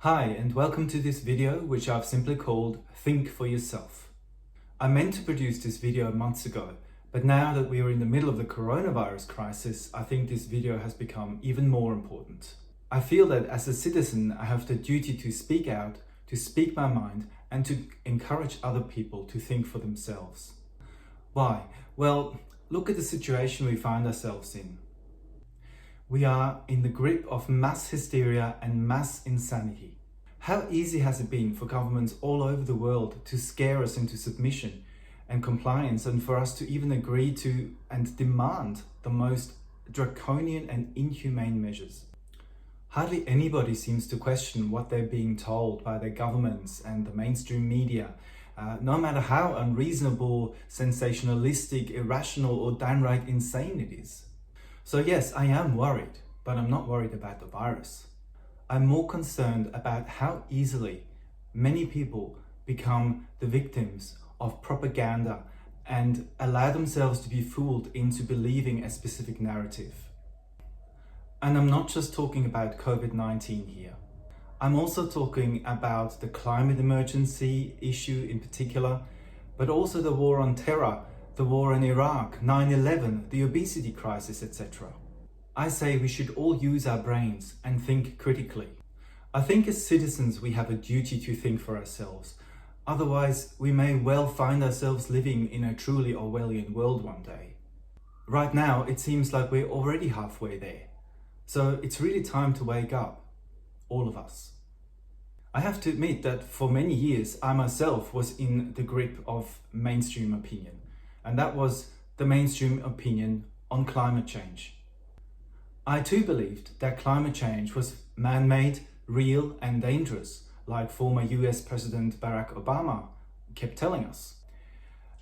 Hi and welcome to this video, which I've simply called Think for Yourself. I meant to produce this video months ago, but now that we are in the middle of the coronavirus crisis, I think this video has become even more important. I feel that as a citizen, I have the duty to speak out, to speak my mind, and to encourage other people to think for themselves. Why? Well, look at the situation we find ourselves in. We are in the grip of mass hysteria and mass insanity. How easy has it been for governments all over the world to scare us into submission and compliance, and for us to even agree to and demand the most draconian and inhumane measures? Hardly anybody seems to question what they're being told by their governments and the mainstream media, no matter how unreasonable, sensationalistic, irrational, or downright insane it is. So yes, I am worried, but I'm not worried about the virus. I'm more concerned about how easily many people become the victims of propaganda and allow themselves to be fooled into believing a specific narrative. And I'm not just talking about COVID-19 here. I'm also talking about the climate emergency issue in particular, but also the war on terror, the war in Iraq, 9/11, the obesity crisis, etc. I say we should all use our brains and think critically. I think as citizens we have a duty to think for ourselves. Otherwise, we may well find ourselves living in a truly Orwellian world one day. Right now, it seems like we're already halfway there. So it's really time to wake up, all of us. I have to admit that for many years, I myself was in the grip of mainstream opinion. And that was the mainstream opinion on climate change. I too believed that climate change was man-made, real and dangerous, like former US President Barack Obama kept telling us.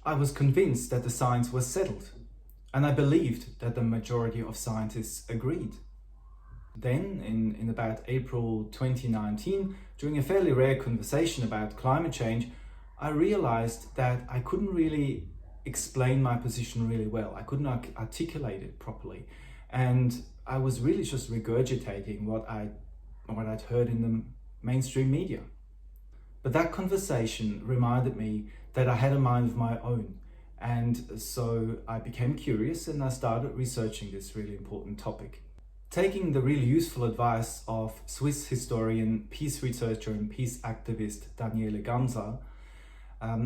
I was convinced that the science was settled, and I believed that the majority of scientists agreed. Then, in about April 2019, during a fairly rare conversation about climate change, I realized that I couldn't really explain my position really well. I couldn't articulate it properly, and I was really just regurgitating what I'd heard in the mainstream media. But that conversation reminded me that I had a mind of my own, and so I became curious and I started researching this really important topic. Taking the really useful advice of Swiss historian, peace researcher and peace activist Daniele Ganser,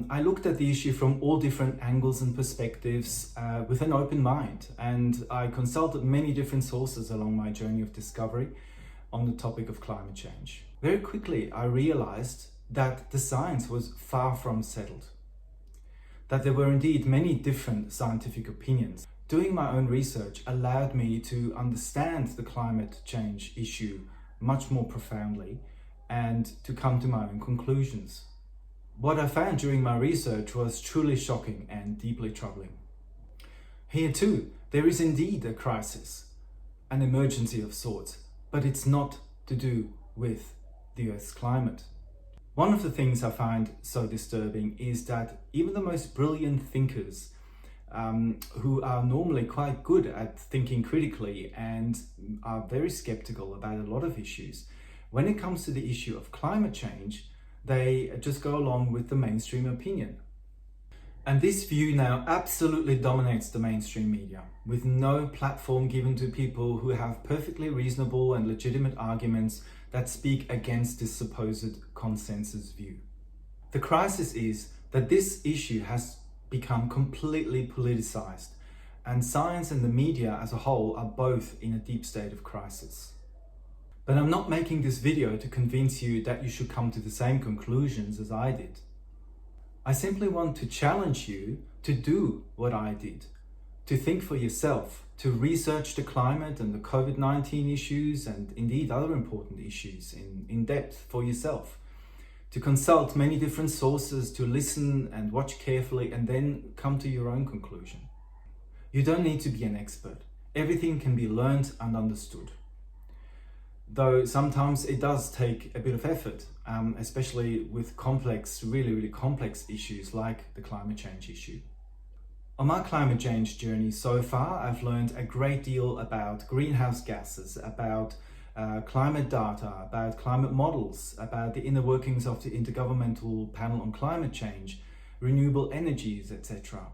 I looked at the issue from all different angles and perspectives with an open mind, and I consulted many different sources along my journey of discovery on the topic of climate change. Very quickly, I realized that the science was far from settled, that there were indeed many different scientific opinions. Doing my own research allowed me to understand the climate change issue much more profoundly and to come to my own conclusions. What I found during my research was truly shocking and deeply troubling. Here too, there is indeed a crisis, an emergency of sorts, but it's not to do with the Earth's climate. One of the things I find so disturbing is that even the most brilliant thinkers, who are normally quite good at thinking critically and are very skeptical about a lot of issues, when it comes to the issue of climate change, they just go along with the mainstream opinion. And this view now absolutely dominates the mainstream media, with no platform given to people who have perfectly reasonable and legitimate arguments that speak against this supposed consensus view. The crisis is that this issue has become completely politicized, and science and the media as a whole are both in a deep state of crisis. But I'm not making this video to convince you that you should come to the same conclusions as I did. I simply want to challenge you to do what I did, to think for yourself, to research the climate and the COVID-19 issues and indeed other important issues in depth for yourself, to consult many different sources, to listen and watch carefully and then come to your own conclusion. You don't need to be an expert. Everything can be learned and understood. Though sometimes it does take a bit of effort, especially with complex, really complex issues like the climate change issue. On my climate change journey so far, I've learned a great deal about greenhouse gases, about climate data, about climate models, about the inner workings of the Intergovernmental Panel on Climate Change, renewable energies, etc.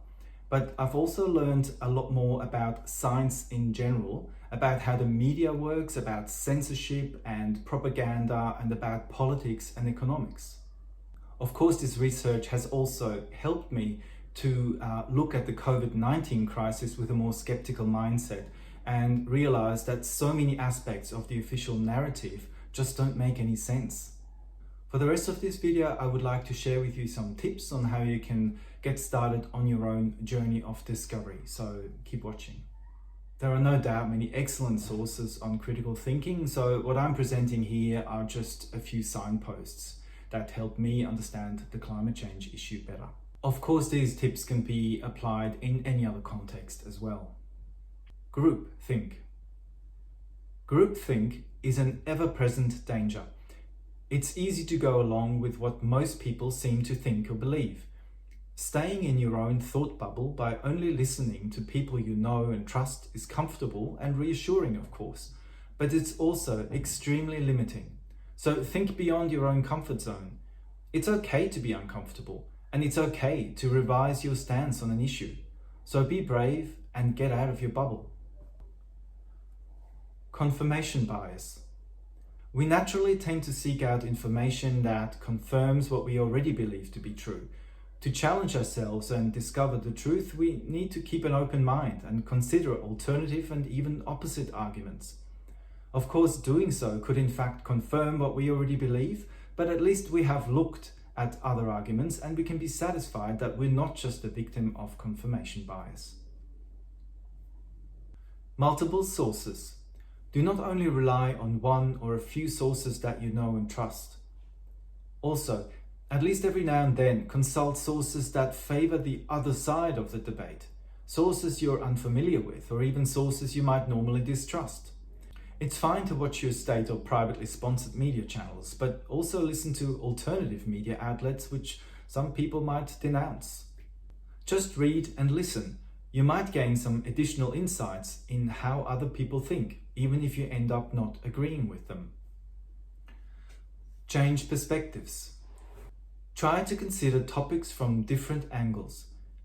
But I've also learned a lot more about science in general, about how the media works, about censorship and propaganda, and about politics and economics. Of course, this research has also helped me to look at the COVID-19 crisis with a more skeptical mindset and realize that so many aspects of the official narrative just don't make any sense. For the rest of this video, I would like to share with you some tips on how you can get started on your own journey of discovery, so keep watching. There are no doubt many excellent sources on critical thinking, so what I'm presenting here are just a few signposts that help me understand the climate change issue better. Of course, these tips can be applied in any other context as well. Groupthink. Groupthink is an ever-present danger. It's easy to go along with what most people seem to think or believe. Staying in your own thought bubble by only listening to people you know and trust is comfortable and reassuring, of course, but it's also extremely limiting. So think beyond your own comfort zone. It's okay to be uncomfortable, and it's okay to revise your stance on an issue. So be brave and get out of your bubble. Confirmation bias. We naturally tend to seek out information that confirms what we already believe to be true. To challenge ourselves and discover the truth, we need to keep an open mind and consider alternative and even opposite arguments. Of course, doing so could in fact confirm what we already believe, but at least we have looked at other arguments and we can be satisfied that we're not just a victim of confirmation bias. Multiple sources. Do not only rely on one or a few sources that you know and trust. Also, at least every now and then, consult sources that favor the other side of the debate, sources you're unfamiliar with, or even sources you might normally distrust. It's fine to watch your state or privately sponsored media channels, but also listen to alternative media outlets which some people might denounce. Just read and listen. You might gain some additional insights in how other people think, even if you end up not agreeing with them. Change perspectives. Try to consider topics from different angles.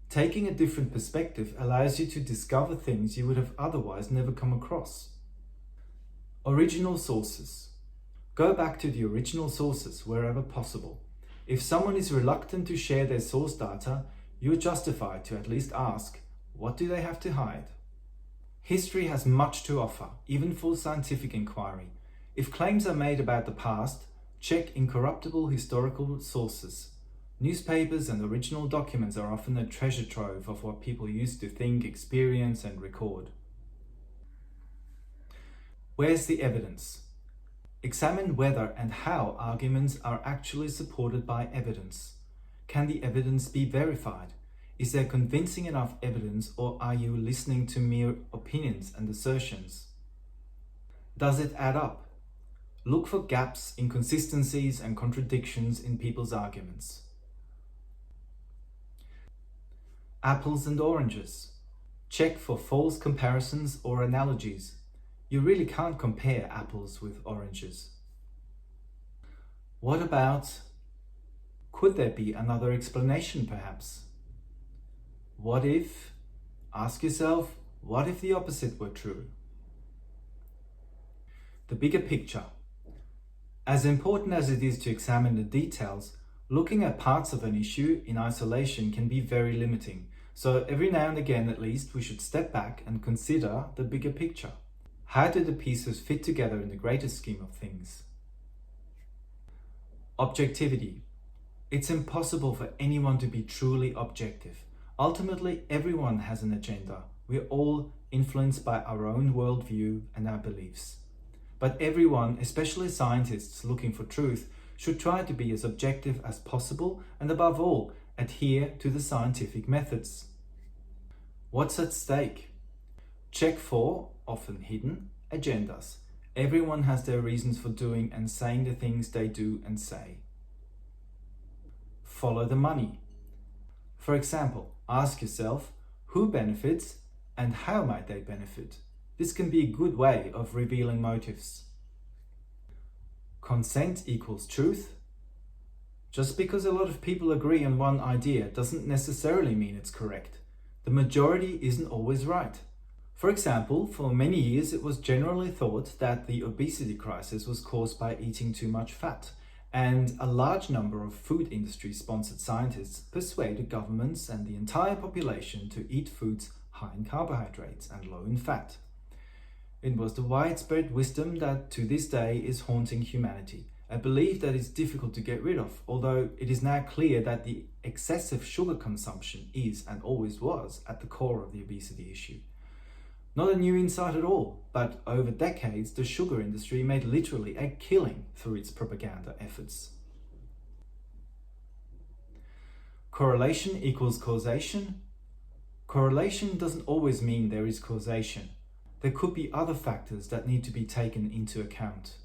Taking a different perspective allows you to discover things you would have otherwise never come across. Original sources. Go back to the original sources wherever possible. If someone is reluctant to share their source data, you're justified to at least ask, what do they have to hide? History has much to offer, even for scientific inquiry. If claims are made about the past, check incorruptible historical sources. Newspapers and original documents are often a treasure trove of what people used to think, experience, and record. Where's the evidence? Examine whether and how arguments are actually supported by evidence. Can the evidence be verified? Is there convincing enough evidence, or are you listening to mere opinions and assertions? Does it add up? Look for gaps, inconsistencies, and contradictions in people's arguments. Apples and oranges. Check for false comparisons or analogies. You really can't compare apples with oranges. What about, could there be another explanation perhaps? What if, ask yourself, what if the opposite were true? The bigger picture. As important as it is to examine the details, looking at parts of an issue in isolation can be very limiting. So every now and again at least, we should step back and consider the bigger picture. How do the pieces fit together in the greater scheme of things? Objectivity. It's impossible for anyone to be truly objective. Ultimately, everyone has an agenda. We're all influenced by our own worldview and our beliefs. But everyone, especially scientists looking for truth, should try to be as objective as possible and above all, adhere to the scientific methods. What's at stake? Check for, often hidden, agendas. Everyone has their reasons for doing and saying the things they do and say. Follow the money. For example, ask yourself, who benefits and how might they benefit? This can be a good way of revealing motives. Consent equals truth. Just because a lot of people agree on one idea doesn't necessarily mean it's correct. The majority isn't always right. For example, for many years it was generally thought that the obesity crisis was caused by eating too much fat, and a large number of food industry-sponsored scientists persuaded governments and the entire population to eat foods high in carbohydrates and low in fat. It was the widespread wisdom that to this day is haunting humanity, a belief that is difficult to get rid of, although it is now clear that the excessive sugar consumption is and always was at the core of the obesity issue. Not a new insight at all, but over decades the sugar industry made literally a killing through its propaganda efforts. Correlation equals causation. Correlation doesn't always mean there is causation. There could be other factors that need to be taken into account.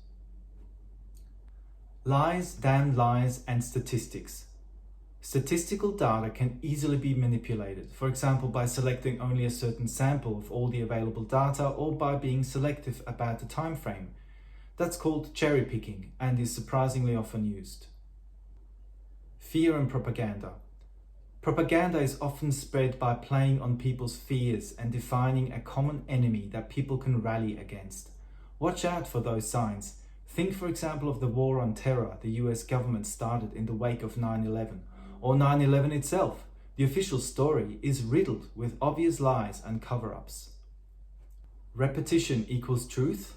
Lies, damn lies, and statistics. Statistical data can easily be manipulated, for example by selecting only a certain sample of all the available data or by being selective about the time frame. That's called cherry picking and is surprisingly often used. Fear and propaganda. Propaganda is often spread by playing on people's fears and defining a common enemy that people can rally against. Watch out for those signs. Think for example of the war on terror the US government started in the wake of 9/11. Or 9/11 itself. The official story is riddled with obvious lies and cover-ups. Repetition equals truth.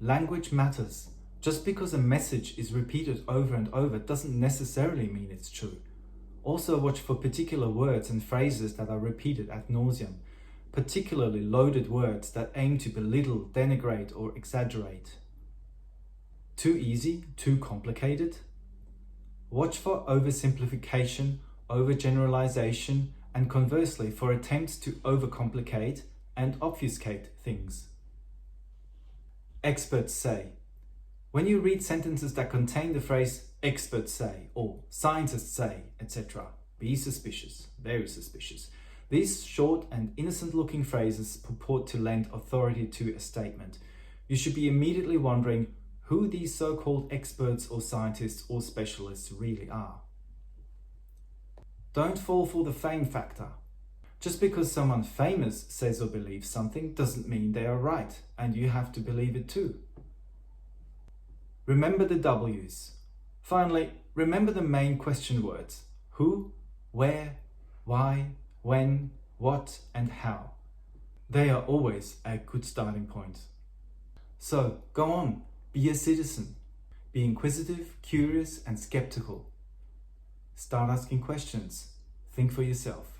Language matters. Just because a message is repeated over and over doesn't necessarily mean it's true. Also watch for particular words and phrases that are repeated ad nauseam, particularly loaded words that aim to belittle, denigrate, or exaggerate. Too easy, too complicated? Watch for oversimplification, overgeneralization, and conversely for attempts to overcomplicate and obfuscate things. Experts say. When you read sentences that contain the phrase experts say or scientists say, etc., be suspicious, very suspicious. These short and innocent-looking phrases purport to lend authority to a statement. You should be immediately wondering who these so-called experts or scientists or specialists really are. Don't fall for the fame factor. Just because someone famous says or believes something doesn't mean they are right, and you have to believe it too. Remember the W's. Finally, remember the main question words: who, where, why, when, what, and how. They are always a good starting point. So, go on. Be a citizen. Be inquisitive, curious, and skeptical. Start asking questions. Think for yourself.